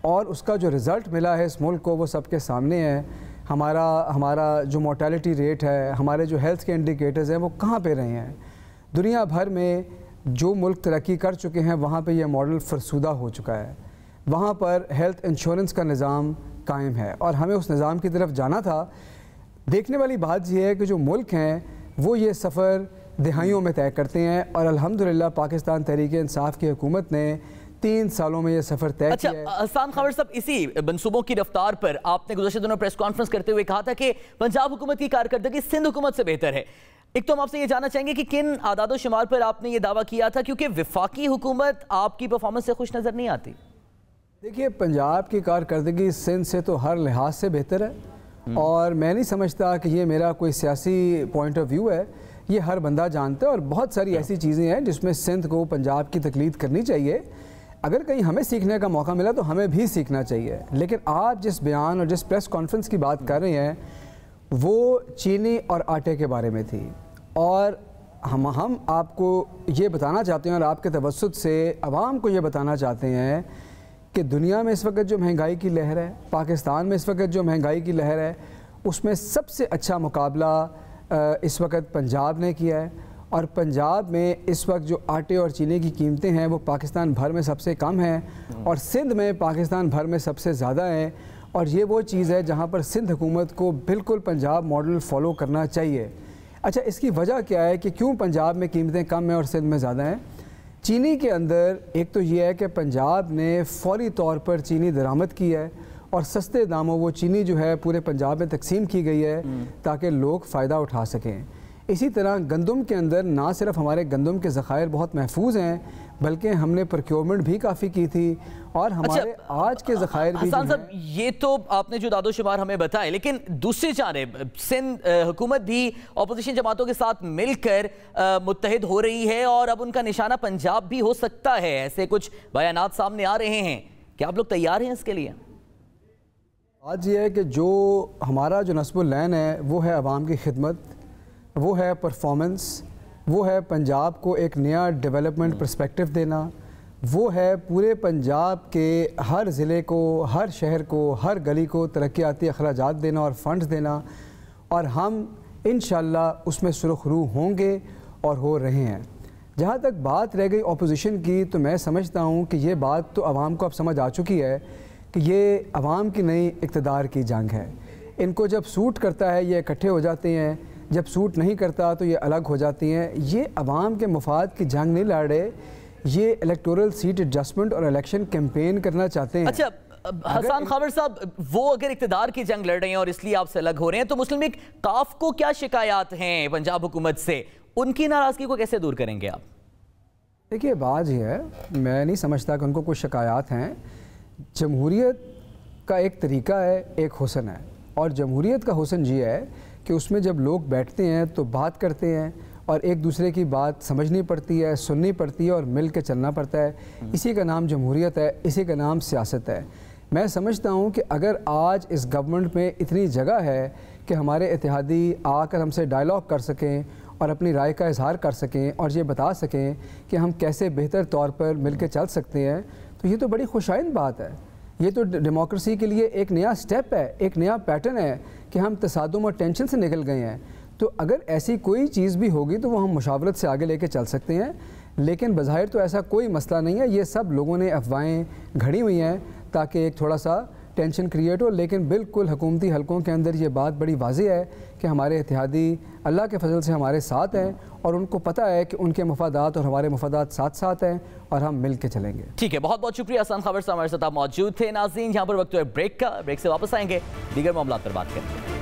Speaker 8: اور اس کا جو رزلٹ ملا ہے اس ملک کو وہ سب کے سامنے ہے۔ ہمارا جو مورٹیلٹی ریٹ ہے، ہمارے جو ہیلتھ کے انڈیکیٹرز ہیں وہ کہاں پہ رہے ہیں۔ دنیا بھر میں جو ملک ترقی کر چکے ہیں وہاں پہ یہ ماڈل فرسودہ ہو چکا ہے، وہاں پر ہیلتھ انشورنس کا نظام قائم ہے، اور ہمیں اس نظام کی طرف جانا تھا۔ دیکھنے والی بات یہ ہے کہ جو ملک ہیں وہ یہ سفر دہائیوں میں طے کرتے ہیں، اور الحمدللہ پاکستان تحریک انصاف کی حکومت نے 3 سالوں میں یہ سفر طے کیا ہے۔
Speaker 6: اچھا حسان خاور صاحب، اسی منصوبوں کی رفتار پر آپ نے گزشتہ دنوں پریس کانفرنس کرتے ہوئے کہا تھا کہ پنجاب حکومت کی کارکردگی سندھ حکومت سے بہتر ہے۔ ایک تو ہم آپ سے یہ جاننا چاہیں گے کہ کن اعداد و شمار پر آپ نے یہ دعویٰ کیا تھا، کیونکہ وفاقی حکومت آپ کی پرفارمنس سے خوش نظر نہیں آتی؟
Speaker 8: دیکھیے، پنجاب کی کارکردگی سندھ سے تو ہر لحاظ سے بہتر ہے، اور میں نہیں سمجھتا کہ یہ میرا کوئی سیاسی پوائنٹ آف ویو ہے، یہ ہر بندہ جانتا ہے، اور بہت ساری ایسی چیزیں ہیں جس میں سندھ کو پنجاب کی تقلید کرنی چاہیے۔ اگر کہیں ہمیں سیکھنے کا موقع ملا تو ہمیں بھی سیکھنا چاہیے۔ لیکن آپ جس بیان اور جس پریس کانفرنس کی بات کر رہے ہیں وہ چینی اور آٹے کے بارے میں تھی، اور ہم آپ کو یہ بتانا چاہتے ہیں اور آپ کے توسط سے عوام کو یہ بتانا چاہتے ہیں کہ دنیا میں اس وقت جو مہنگائی کی لہر ہے، پاکستان میں اس وقت جو مہنگائی کی لہر ہے، اس میں سب سے اچھا مقابلہ اس وقت پنجاب نے کیا ہے، اور پنجاب میں اس وقت جو آٹے اور چینی کی قیمتیں ہیں وہ پاکستان بھر میں سب سے کم ہیں، اور سندھ میں پاکستان بھر میں سب سے زیادہ ہیں۔ اور یہ وہ چیز ہے جہاں پر سندھ حکومت کو بالکل پنجاب ماڈل فالو کرنا چاہیے۔ اچھا، اس کی وجہ کیا ہے کہ کیوں پنجاب میں قیمتیں کم ہیں اور سندھ میں زیادہ ہیں؟ چینی کے اندر ایک تو یہ ہے کہ پنجاب نے فوری طور پر چینی درآمد کی ہے، اور سستے داموں وہ چینی جو ہے پورے پنجاب میں تقسیم کی گئی ہے تاکہ لوگ فائدہ اٹھا سکیں۔ اسی طرح گندم کے اندر نہ صرف ہمارے گندم کے ذخائر بہت محفوظ ہیں بلکہ ہم نے پروکیورمنٹ بھی کافی کی تھی، اور ہمارے آج کے ذخائر بھی
Speaker 6: حسان صاحب، یہ تو آپ نے جو داد و شمار ہمیں بتائے، لیکن دوسری جانب سندھ حکومت بھی اپوزیشن جماعتوں کے ساتھ مل کر متحد ہو رہی ہے، اور اب ان کا نشانہ پنجاب بھی ہو سکتا ہے، ایسے کچھ بیانات سامنے آ رہے ہیں۔ کیا آپ لوگ تیار ہیں اس کے لیے؟
Speaker 8: آج یہ ہے کہ جو ہمارا جو نصب العین ہے وہ ہے عوام کی خدمت، وہ ہے پرفارمنس، وہ ہے پنجاب کو ایک نیا ڈیولپمنٹ پرسپیکٹیو دینا، وہ ہے پورے پنجاب کے ہر ضلع کو، ہر شہر کو، ہر گلی کو ترقیاتی اخراجات دینا اور فنڈز دینا، اور ہم انشاءاللہ اس میں سرخ رو ہوں گے اور ہو رہے ہیں۔ جہاں تک بات رہ گئی اپوزیشن کی، تو میں سمجھتا ہوں کہ یہ بات تو عوام کو اب سمجھ آ چکی ہے کہ یہ عوام کی نئی اقتدار کی جنگ ہے۔ ان کو جب سوٹ کرتا ہے یہ اکٹھے ہو جاتے ہیں، جب سوٹ نہیں کرتا تو یہ الگ ہو جاتی ہیں۔ یہ عوام کے مفاد کی جنگ نہیں لڑ رہے، یہ الیکٹورل سیٹ ایڈجسٹمنٹ اور الیکشن کیمپین کرنا چاہتے ہیں۔
Speaker 6: اچھا حسان خاور صاحب، وہ اگر اقتدار کی جنگ لڑ رہے ہیں اور اس لیے آپ سے الگ ہو رہے ہیں، تو مسلم لیگ کاف کو کیا شکایات ہیں پنجاب حکومت سے؟ ان کی ناراضگی کو کیسے دور کریں گے آپ؟
Speaker 8: دیکھیے، بات یہ ہے، میں نہیں سمجھتا کہ ان کو کوئی شکایات ہیں۔ جمہوریت کا ایک طریقہ ہے، ایک حسن ہے، اور جمہوریت کا حسن یہ ہے کہ اس میں جب لوگ بیٹھتے ہیں تو بات کرتے ہیں اور ایک دوسرے کی بات سمجھنی پڑتی ہے، سننی پڑتی ہے اور مل کے چلنا پڑتا ہے۔ اسی کا نام جمہوریت ہے، اسی کا نام سیاست ہے۔ میں سمجھتا ہوں کہ اگر آج اس گورنمنٹ میں اتنی جگہ ہے کہ ہمارے اتحادی آ کر ہم سے ڈائلاگ کر سکیں اور اپنی رائے کا اظہار کر سکیں اور یہ بتا سکیں کہ ہم کیسے بہتر طور پر مل کے چل سکتے ہیں، تو یہ تو بڑی خوشائند بات ہے۔ یہ تو ڈیموکریسی کے لیے ایک نیا سٹیپ ہے، ایک نیا پیٹرن ہے کہ ہم تصادم اور ٹینشن سے نکل گئے ہیں۔ تو اگر ایسی کوئی چیز بھی ہوگی تو وہ ہم مشاورت سے آگے لے کے چل سکتے ہیں، لیکن بظاہر تو ایسا کوئی مسئلہ نہیں ہے. یہ سب لوگوں نے افواہیں گھڑی ہوئی ہیں تاکہ ایک تھوڑا سا ٹینشن کریٹ ہو، لیکن بالکل حکومتی حلقوں کے اندر یہ بات بڑی واضح ہے کہ ہمارے اتحادی اللہ کے فضل سے ہمارے ساتھ ہیں، اور ان کو پتہ ہے کہ ان کے مفادات اور ہمارے مفادات ساتھ ساتھ ہیں، اور ہم مل کے چلیں گے.
Speaker 6: ٹھیک ہے، بہت بہت شکریہ حسن خبر صاحب ہمارے ساتھ آپ موجود تھے. ناظرین یہاں پر وقت ہے بریک کا، بریک سے واپس آئیں گے دیگر معاملات پر بات کریں گے.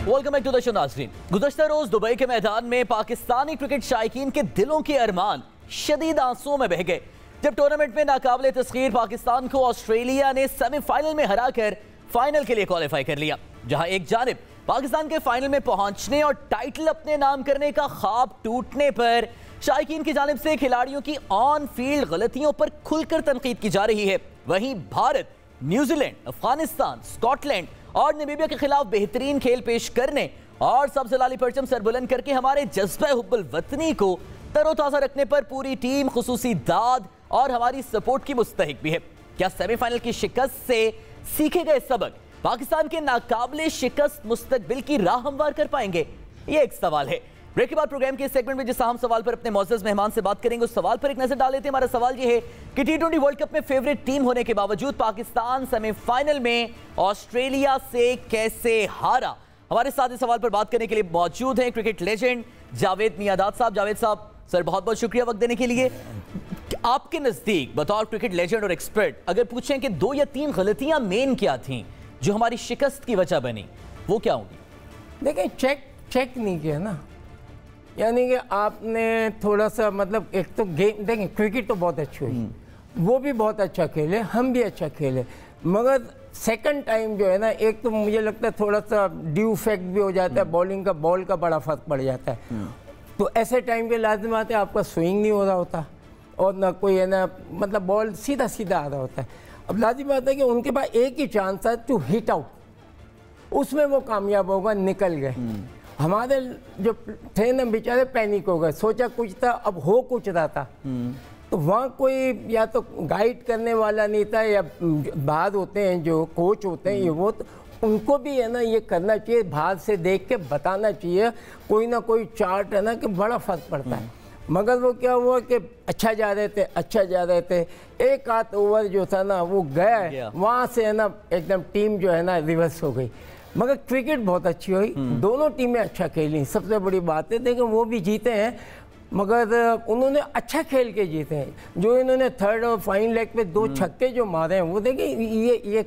Speaker 6: ویلکم بیک ٹو دا شو. ناظرین گزشتہ روز دبئی کے میدان میں پاکستانی کرکٹ شائقین کے دلوں کے ارمان شدید آنسوؤں میں بہہ گئے جب ٹورنامنٹ میں ناقابل تسخیر پاکستان کو آسٹریلیا نے سیمی فائنل میں ہرا کر فائنل کے لیے کوالیفائی کر لیا. جہاں ایک جانب پاکستان کے فائنل میں پہنچنے اور ٹائٹل اپنے نام کرنے کا خواب ٹوٹنے پر شائقین کی جانب سے کھلاڑیوں کی آن فیلڈ غلطیوں پر کھل کر تنقید کی جا رہی ہے، وہیں Bharat, New Zealand, Afghanistan, Scotland اور نمیبیا کے خلاف بہترین کھیل پیش کرنے اور سب سے لالی پرچم سربلند کر کے ہمارے جذبہ حب الوطنی کو تر و تازہ رکھنے پر پوری ٹیم خصوصی داد اور ہماری سپورٹ کی مستحق بھی ہے. کیا سیمی فائنل کی شکست سے سیکھے گئے سبق پاکستان کے ناقابل شکست مستقبل کی راہ ہموار کر پائیں گے؟ یہ ایک سوال ہے. بریک کے بعد پروگرام کے سیگمنٹ میں جس اہم سوال پر اپنے معزز مہمان سے بات کریں گے اس سوال پر ایک نظر ڈال لیتے ہیں. ہمارا سوال یہ ہے کہ ٹی20 ورلڈ کپ میں فیوریٹ ٹیم ہونے کے باوجود پاکستان سیمی فائنل میں آسٹریلیا سے کیسے ہارا؟ ہمارے ساتھ اس سوال پر بات کرنے کے لیے موجود ہیں کرکٹ لیجنڈ جاوید میاداد صاحب. جاوید صاحب سر بہت بہت شکریہ وقت دینے کے لیے. آپ کے نزدیک بطور کرکٹ لیجنڈ اور ایکسپرٹ اگر پوچھیں کہ 2 یا 3 غلطیاں مین کیا تھیں جو ہماری شکست کی وجہ بنی، وہ کیا ہوں گی؟
Speaker 9: دیکھیں چیک نہیں کیا نا، یعنی کہ آپ نے تھوڑا سا مطلب ایک تو گیم دیکھیں کرکٹ تو بہت اچھی ہوئی، وہ بھی بہت اچھا کھیلے، ہم بھی اچھا کھیلے، مگر سیکنڈ ٹائم جو ہے نا ایک تو مجھے لگتا ہے تھوڑا سا ڈیو فیکٹ بھی ہو جاتا ہے، بولنگ کا بال کا بڑا فرق پڑ جاتا ہے. تو ایسے ٹائم کے لازمات ہے آپ کا سوئنگ نہیں ہو رہا ہوتا اور نہ کوئی ہے نا مطلب بال سیدھا آ رہا ہوتا ہے. اب لازمی بات ہے کہ ان کے پاس ایک ہی چانس ہے ٹو ہٹ آؤٹ، اس میں وہ کامیاب ہوگا، نکل گئے. ہمارے جو تھے نا بیچارے پینک ہو گئے، سوچا کچھ تھا اب ہو کچھ رہا تھا، تو وہاں کوئی یا تو گائیڈ کرنے والا نہیں تھا یا باہر ہوتے ہیں جو کوچ ہوتے ہیں یہ وہ، ان کو بھی ہے نا یہ کرنا چاہیے، باہر سے دیکھ کے بتانا چاہیے کوئی نہ کوئی چارٹ ہے نا کہ بڑا فرق پڑتا ہے. مگر وہ کیا ہوا کہ اچھا جا رہے تھے ایک آدھ اوور جو تھا نا وہ گیا، وہاں سے ہے نا ایک دم ٹیم جو ہے نا ریورس ہو گئی. مگر کرکٹ بہت اچھی ہوئی، دونوں ٹیمیں اچھا کھیلیں، سب سے بڑی بات ہے دیکھیں وہ بھی جیتے ہیں مگر انہوں نے اچھا کھیل کے جیتے ہیں. جو انہوں نے تھرڈ اور فائنل لیگ پہ 2 چھکے جو مارے ہیں وہ دیکھیں یہ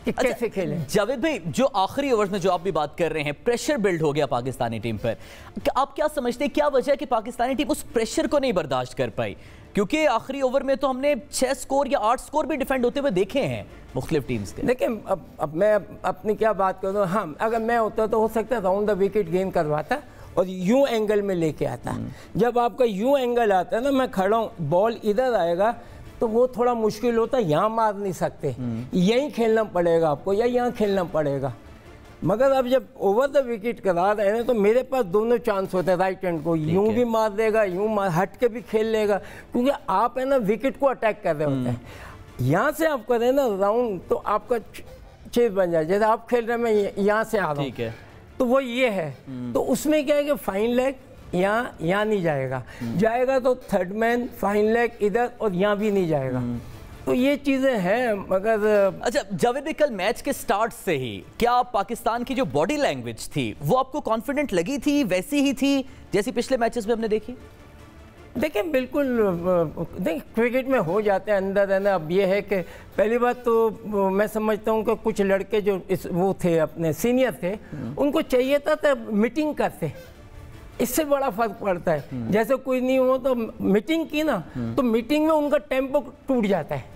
Speaker 9: کیسے کھیلیں.
Speaker 6: جاوید بھائی جو آخری اوورز میں جو آپ بھی بات کر رہے ہیں پریشر بلڈ ہو گیا پاکستانی ٹیم پر، آپ کیا سمجھتے ہیں کیا وجہ ہے کہ پاکستانی ٹیم اس پریشر کو نہیں برداشت کر پائی؟ کیونکہ آخری اوور میں تو ہم نے 6 سکور یا 8 سکور بھی ڈیفینڈ ہوتے ہوئے دیکھے ہیں مختلف ٹیمز کے.
Speaker 9: دیکھیں اب میں اپنی کیا بات کروں، ہاں اگر میں ہوتا تو ہو سکتا ہے راؤنڈ دا وکٹ گین کرواتا اور یوں اینگل میں لے کے آتا. جب آپ کا یوں اینگل آتا ہے نا میں کھڑا ہوں بال ادھر آئے گا تو وہ تھوڑا مشکل ہوتا ہے، یہاں مار نہیں سکتے، یہیں کھیلنا پڑے گا آپ کو یا یہاں کھیلنا پڑے گا. مگر اب جب اوور دا وکٹ کرا رہے ہیں تو میرے پاس دونوں چانس ہوتے ہیں، رائٹ ہینڈ کو یوں بھی مار دے گا، یوں ہٹ کے بھی کھیل لے گا، کیونکہ آپ ہے نا وکٹ کو اٹیک کر رہے ہوتے ہیں. یہاں سے آپ کریں نا راؤنڈ تو آپ کا چیز بن جائے، جیسے آپ کھیل رہے ہیں میں یہاں سے آ رہا ہوں تو وہ یہ ہے. تو اس میں کیا ہے کہ فائن لیگ یہاں نہیں جائے گا تو تھرڈ مین فائن لیگ ادھر اور یہاں بھی نہیں جائے گا. تو یہ چیزیں ہیں. مگر
Speaker 6: اچھا جاوید بھائی کل میچ کے سٹارٹ سے ہی کیا پاکستان کی جو باڈی لینگویج تھی وہ آپ کو کانفیڈنٹ لگی تھی، ویسی ہی تھی جیسی پچھلے میچز میں ہم نے دیکھی؟
Speaker 9: دیکھیں بالکل کرکٹ میں ہو جاتے ہیں اندر ہے نا. اب یہ ہے کہ پہلی بات تو میں سمجھتا ہوں کہ کچھ لڑکے جو وہ تھے اپنے سینئر تھے ان کو چاہیے تھا میٹنگ کرتے، اس سے بڑا فرق پڑتا ہے. جیسے کوئی نہیں ہو تو میٹنگ کی نا تو میٹنگ میں ان کا ٹیمپو ٹوٹ جاتا ہے.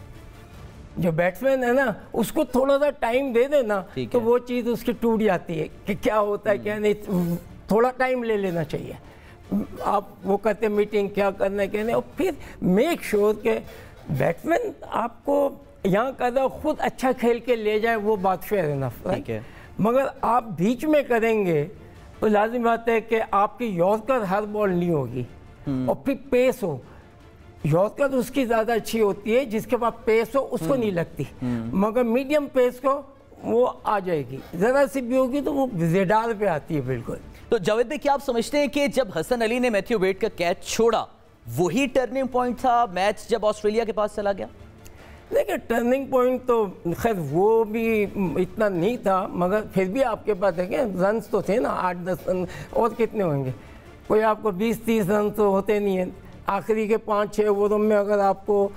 Speaker 9: جو بیٹسمین ہے نا اس کو تھوڑا سا ٹائم دے دینا تو وہ چیز اس کی ٹوٹ جاتی ہے کہ کیا ہوتا ہے کیا نہیں، تھوڑا ٹائم لے لینا چاہیے. آپ وہ کہتے ہیں میٹنگ کیا کرنا ہے کیا نہیں، اور پھر میک شور کہ बैट्समैन आपको यहाँ का खुद अच्छा खेल के ले जाए वो बात फेयर इनफ है, मगर आप बीच में करेंगे तो लाजिम बात है कि आपकी यॉर्कर हर बॉल नहीं होगी और फिर पेस हो। यॉर्कर उसकी ज़्यादा अच्छी होती है जिसके पास पेस हो, उसको नहीं लगती, मगर मीडियम पेस को वो आ जाएगी, ज़रा सी भी होगी तो वो ज़ेडार पे आती है बिल्कुल।
Speaker 6: तो जावेद भाई, क्या आप समझते हैं कि जब हसन अली ने मैथ्यू वेड का कैच छोड़ा वही टर्निंग पॉइंट था मैच जब ऑस्ट्रेलिया के पास चला गया?
Speaker 9: देखिए टर्निंग पॉइंट तो खैर वो भी इतना नहीं था, मगर फिर भी आपके पास देखें रन्स तो थे ना, 8-10 रन, और कितने होंगे? कोई आपको 20-30 रन तो होते नहीं हैं। आखिरी के 5-6 ओवरों में अगर आपको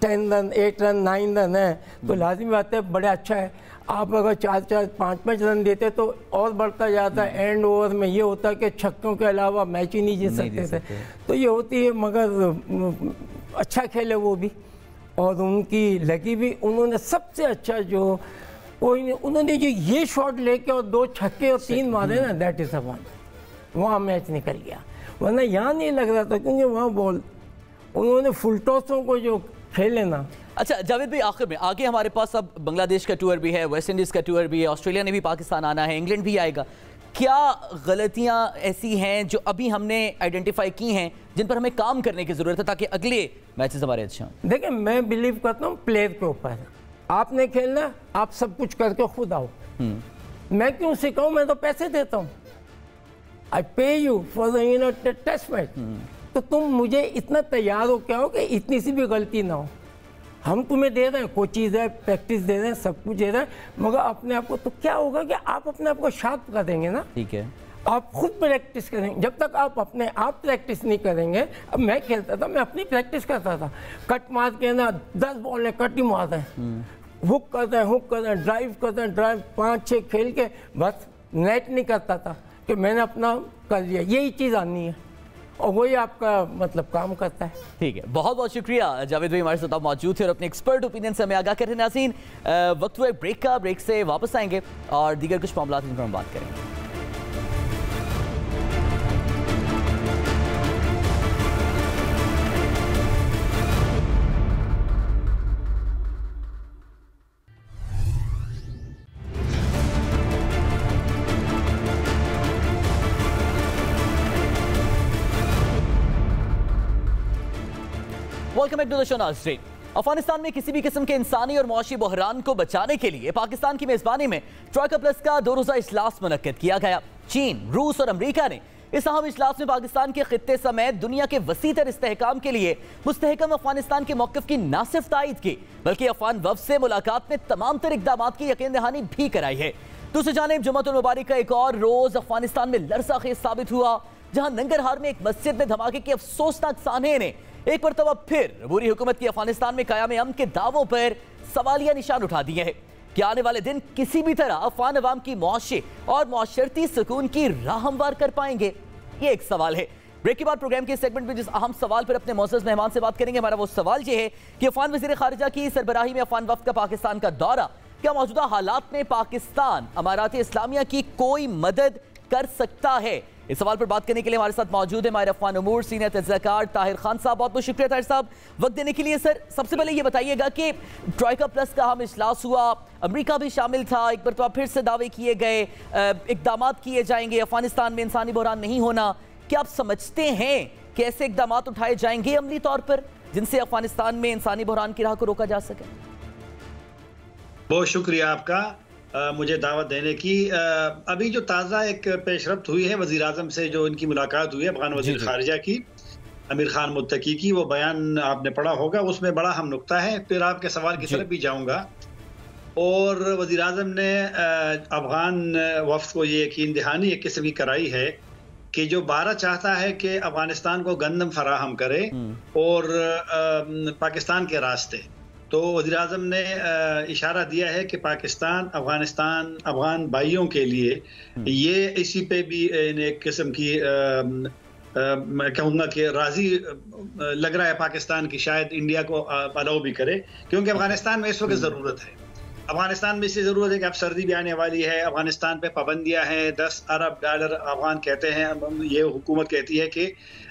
Speaker 9: 10 रन, 8 रन, 9 रन है तो लाजिमी बात है बड़ा अच्छा है। आप अगर 4-4, 5-5 रन देते तो और बढ़ता जाता है। एंड ओवर में ये होता कि छक्कों के अलावा मैच ही नहीं जीत सकते थे, तो ये होती है। मगर अच्छा खेले वो भी, और उनकी लगी भी। उन्होंने सबसे अच्छा जो कोई नहीं, उन्होंने जो ये शॉट लेके और 2 छक्के और 3 मारे ना, दैट इज़ अ वन, वहाँ मैच निकल गया। वरना यहाँ नहीं लग रहा था, क्योंकि वहाँ बॉल उन्होंने फुल टॉसों को जो खेले ना।
Speaker 6: अच्छा जावेद भाई, आखिर में आगे हमारे पास अब बांग्लादेश का टूर भी है, वेस्ट इंडीज़ का टूर भी है, ऑस्ट्रेलिया ने भी पाकिस्तान आना है, इंग्लैंड भी आएगा। क्या गलतियां ऐसी हैं जो अभी हमने आइडेंटिफाई की हैं जिन पर हमें काम करने की ज़रूरत है ताकि अगले मैचेस हमारे अच्छे हों?
Speaker 9: देखिए मैं बिलीव करता हूँ प्लेयर के ऊपर, आपने खेलना, आप सब कुछ करके खुद आओ। मैं क्यों सिखाऊं, मैं तो पैसे देता हूँ, I pay you for the test match. तो तुम मुझे इतना तैयार हो क्या हो कि इतनी सी भी गलती ना हो। हम तुम्हें दे रहे हैं, कोचिज़ है, प्रैक्टिस दे रहे हैं, सब कुछ दे रहे हैं, मगर अपने आप को तो क्या होगा कि आप अपने आप को शार्प कर देंगे ना।
Speaker 6: ठीक है,
Speaker 9: आप खुद प्रैक्टिस करेंगे। जब तक आप अपने आप प्रैक्टिस नहीं करेंगे, अब मैं खेलता था, मैं अपनी प्रैक्टिस करता था, कट मार के ना 10 बॉल ने कट ही मार रहे हैं, हुक करते हैं, हुक करते हैं, ड्राइव करते हैं, ड्राइव 5-6 खेल के बस नेट नहीं करता था कि मैंने अपना कर लिया। यही चीज़ आनी है और वही आपका मतलब काम करता है।
Speaker 6: ठीक है, बहुत बहुत शुक्रिया जावेद भाई हमारे साथ मौजूद थे और अपने एक्सपर्ट ओपिनियन से हमें आगाह कर रहे हैं। नाज़रीन, वक्त हुआ ब्रेक का, ब्रेक से वापस आएंगे और दीगर कुछ मामलात जिन पर हम बात करेंगे। Welcome back to the show. नाज़रीन, अफगानिस्तान में किसी भी किस्म के इंसानी और मुआशी बहरान को बचाने के लिए पाकिस्तान की मेजबानी में ट्रॉइका प्लस का 2 रोज़ा इजलास मुनक्किद किया गया। चीन, रूस और अमरीका ने इस अहम इजलास में पाकिस्तान के खित्ते समेत दुनिया के वसीतर इस्तेहकाम के लिए मुस्तहकम अफगानिस्तान के मौक़िफ़ की न सिर्फ तायीद की बल्कि अफगान वफ़द से मुलाकात में तमाम तर इक़दामात की यकीन दहानी भी कराई है। दूसरी जानिब जुम्मतुल मुबारक का एक और रोज़ अफगानिस्तान में लरज़ाखेज़ साबित हुआ, जहाँ नंगरहार में एक मस्जिद में धमाके के अफसोसनाक सान्हे ने एक मरतबा फिर बुरी हुकूमत की अफगानिस्तान में क़याम अमन के दावों पर सवालिया निशान उठा दिए हैं। क्या आने वाले दिन किसी भी तरह अफगान अवाम की मुआशी और मुआशरती सुकून की राह हमवार कर पाएंगे, ये एक सवाल है। ब्रेक के बाद प्रोग्राम के सेगमेंट में जिस अहम सवाल पर अपने मौजूद मेहमान से बात करेंगे, हमारा वो सवाल ये है कि अफगान वज़ीर ख़ारिजा की सरबराही में अफगान वफ़द का पाकिस्तान का दौरा क्या मौजूदा हालात में पाकिस्तान अमारात इस्लामिया की कोई मदद कर सकता है? इस सवाल पर बात करने के लिए हमारे साथ मौजूद है माहिर अफगान उमूर सीनियर तज्ज़ियाकार ताहिर खान साहब। बहुत बहुत शुक्रिया ताहिर साहब वक्त देने के लिए। सर, सबसे पहले ये बताइएगा कि ट्रॉइका प्लस का हम इजलास हुआ, अमेरिका भी शामिल था, एक बार फिर से दावे किए गए, इक़दाम किए जाएंगे अफगानिस्तान में इंसानी बहरान नहीं होना। क्या आप समझते हैं कि ऐसे इक़दाम उठाए जाएंगे अमली तौर पर जिनसे अफगानिस्तान में इंसानी बहरान की राह को रोका जा सके?
Speaker 10: बहुत शुक्रिया आपका मुझे दावत देने की। अभी जो ताज़ा एक पेशरफ्त हुई है वज़ीर आज़म से, जो इनकी मुलाकात हुई है अफगान वज़ीर ख़ारिजा की अमीर खान मुत्तकी की, वो बयान आपने पढ़ा होगा, उसमें बड़ा अहम नुक्ता है। फिर आपके सवाल की तरफ भी जाऊँगा। और वज़ीर आज़म ने अफगान वफ़द को ये यकीन दहानी एक किस्म की कराई है कि जो भारत चाहता है कि अफगानिस्तान को गंदम फराहम करे और पाकिस्तान के रास्ते, तो वज़ीर आज़म ने इशारा दिया है कि पाकिस्तान अफ़गानिस्तान अफ़गान भाइयों के लिए ये इसी पे भी एक किस्म की मैं कहूँगा कि राज़ी लग रहा है पाकिस्तान की, शायद इंडिया को अलाउ भी करे, क्योंकि अफ़गानिस्तान में इस वक्त ज़रूरत है। افغانستان میں اس سے ضرورت ہے کہ اب سردی بھی آنے والی ہے، افغانستان پہ پابندیاں ہیں، $10 ارب افغان کہتے ہیں، یہ حکومت کہتی ہے کہ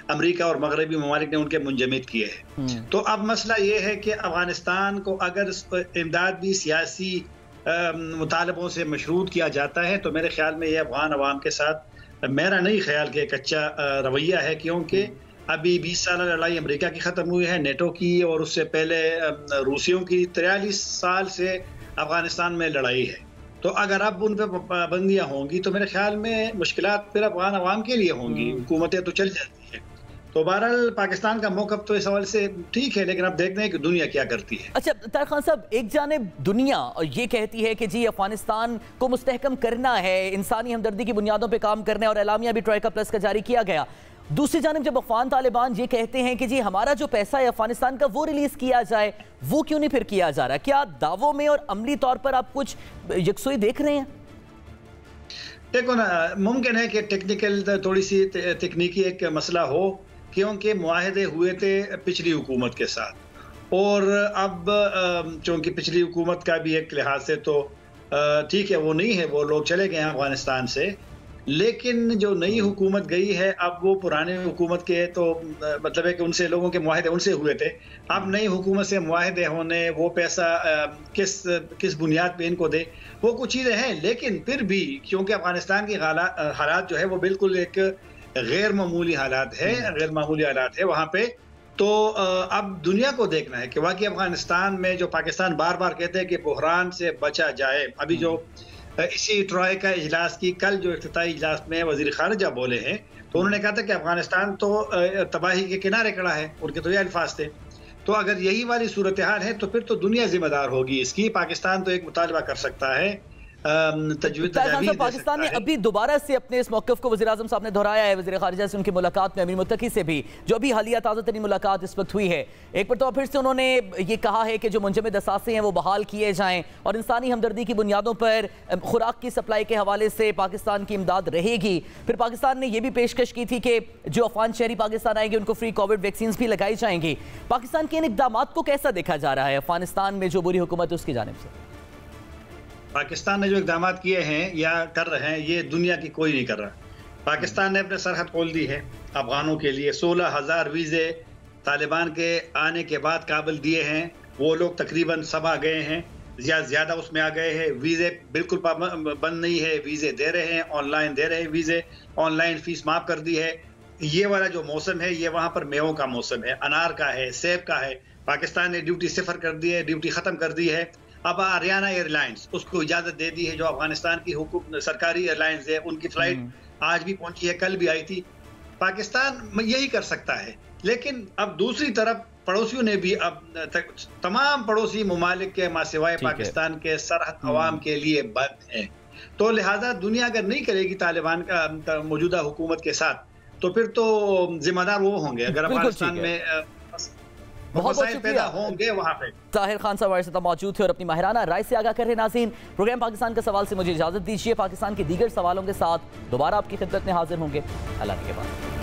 Speaker 10: امریکہ اور مغربی ممالک نے ان کے منجمد کیے ہیں۔ تو اب مسئلہ یہ ہے کہ افغانستان کو اگر امداد بھی سیاسی مطالبوں سے مشروط کیا جاتا ہے تو میرے خیال میں یہ افغان عوام کے ساتھ میرا نہیں خیال کہ ایک اچھا رویہ ہے، کیونکہ ابھی 20 سالہ لڑائی امریکہ کی ختم ہوئی ہے، نیٹو کی، اور اس سے پہلے روسیوں کی 43 سال سے افغانستان میں لڑائی ہے۔ تو اگر اب ان پہ پابندیاں ہوں گی تو میرے خیال میں مشکلات پھر افغان عوام کے لیے ہوں گی، حکومتیں تو چل جاتی ہیں۔ تو بہرحال پاکستان کا موقف تو اس حوالے سے ٹھیک ہے، لیکن اب دیکھتے ہیں کہ دنیا کیا کرتی ہے۔
Speaker 6: اچھا طارق خان صاحب، ایک جانب دنیا یہ کہتی ہے کہ جی افغانستان کو مستحکم کرنا ہے، انسانی ہمدردی کی بنیادوں پہ کام کرنا ہے، اور اعلامیہ بھی ٹروئیکا پلس کا جاری کیا گیا۔ دوسری جانب جب افغان طالبان یہ کہتے ہیں کہ جی ہمارا جو پیسہ ہے افغانستان کا وہ ریلیز کیا جائے، وہ کیوں نہیں پھر کیا جا رہا؟ کیا دعووں میں اور عملی طور پر آپ کچھ یکسوئی دیکھ رہے ہیں؟
Speaker 10: دیکھو نا، ممکن ہے کہ ٹیکنیکل تھوڑی سی تکنیکی ایک مسئلہ ہو، کیونکہ معاہدے ہوئے تھے پچھلی حکومت کے ساتھ، اور اب چونکہ پچھلی حکومت کا بھی ایک لحاظ سے تو ٹھیک ہے وہ نہیں ہے، وہ لوگ چلے گئے ہیں افغانستان سے، لیکن جو نئی حکومت گئی ہے اب وہ پرانے حکومت کے تو مطلب ہے کہ ان سے لوگوں کے معاہدے ان سے ہوئے تھے، اب نئی حکومت سے معاہدے ہونے، وہ پیسہ کس بنیاد پہ ان کو دے، وہ کچھ چیزیں ہیں، لیکن پھر بھی کیونکہ افغانستان کی حالات جو ہے وہ بالکل ایک غیر معمولی حالات ہے وہاں پہ، تو اب دنیا کو دیکھنا ہے کہ واقعی افغانستان میں جو پاکستان بار بار کہتے ہیں کہ بحران سے بچا جائے، ابھی جو اسی ٹروئیکا اجلاس کی کل جو افتتاحی اجلاس میں وزیر خارجہ بولے ہیں تو انہوں نے کہا تھا کہ افغانستان تو تباہی کے کنارے کھڑا ہے، ان کے تو یہ الفاظ تھے۔ تو اگر یہی والی صورتحال ہے تو پھر تو دنیا ذمہ دار ہوگی اس کی، پاکستان تو ایک مطالبہ کر سکتا ہے،
Speaker 6: پاکستان نے ابھی دوبارہ سے اپنے اس موقف کو وزیر اعظم صاحب نے دہرایا ہے، وزیر خارجہ سے ان کی ملاقات میں، امیر متقی سے بھی، جو ابھی حالیہ تازہ ترین ملاقات اس وقت ہوئی ہے، ایک مرتبہ پھر سے انہوں نے یہ کہا ہے کہ جو منجمد اثاثے ہیں وہ بحال کیے جائیں، اور انسانی ہمدردی کی بنیادوں پر خوراک کی سپلائی کے حوالے سے پاکستان کی امداد رہے گی۔ پھر پاکستان نے یہ بھی پیشکش کی تھی کہ جو افغان شہری پاکستان آئیں گے ان کو فری کووڈ ویکسینز بھی لگائی جائیں گی۔ پاکستان کے ان اقدامات کو کیسا دیکھا جا رہا ہے افغانستان میں جو بری حکومت ہے اس کی جانب سے؟
Speaker 10: پاکستان نے جو اقدامات کیے ہیں یا کر رہے ہیں یہ دنیا کی کوئی نہیں کر رہا۔ پاکستان نے اپنے سرحد کھول دی ہے افغانوں کے لیے، 16,000 ویزے طالبان کے آنے کے بعد قابل دیے ہیں، وہ لوگ تقریباً سب آ گئے ہیں یا زیادہ اس میں آ گئے ہیں، ویزے بالکل بند نہیں ہے، ویزے دے رہے ہیں، آن لائن دے رہے ہیں ویزے، آن لائن فیس معاف کر دی ہے۔ یہ والا جو موسم ہے یہ وہاں پر میووں کا موسم ہے، انار کا ہے، سیب کا ہے۔ پاکستان نے ڈیوٹی صفر کر دی ہے، ڈیوٹی ختم کر دی ہے۔ اب ہریانہ ایئر لائنز اس کو اجازت دے دی ہے، جو افغانستان کی سرکاری ایئر لائنز ہے، ان کی فلائٹ آج بھی پہنچی ہے، کل بھی آئی تھی۔ پاکستان یہی کر سکتا ہے، لیکن اب دوسری طرف پڑوسیوں نے بھی اب تمام پڑوسی ممالک کے ماسوائے پاکستان کے سرحد عوام کے لیے بند ہیں، تو لہٰذا دنیا اگر نہیں کرے گی طالبان کا موجودہ حکومت کے ساتھ تو پھر تو ذمہ دار وہ ہوں گے۔ اگر افغانستان میں
Speaker 6: بہت
Speaker 10: پیدا ہوں گے وہاں پہ۔
Speaker 6: طاہر خان صاحب ہمارے ساتھ موجود تھے اور اپنی ماہرانہ رائے سے آگاہ کر رہے۔ ناظرین، پروگرام پاکستان کا سوال سے مجھے اجازت دیجیے، پاکستان کے دیگر سوالوں کے ساتھ دوبارہ آپ کی خدمت میں حاضر ہوں گے۔ اللہ کے بعد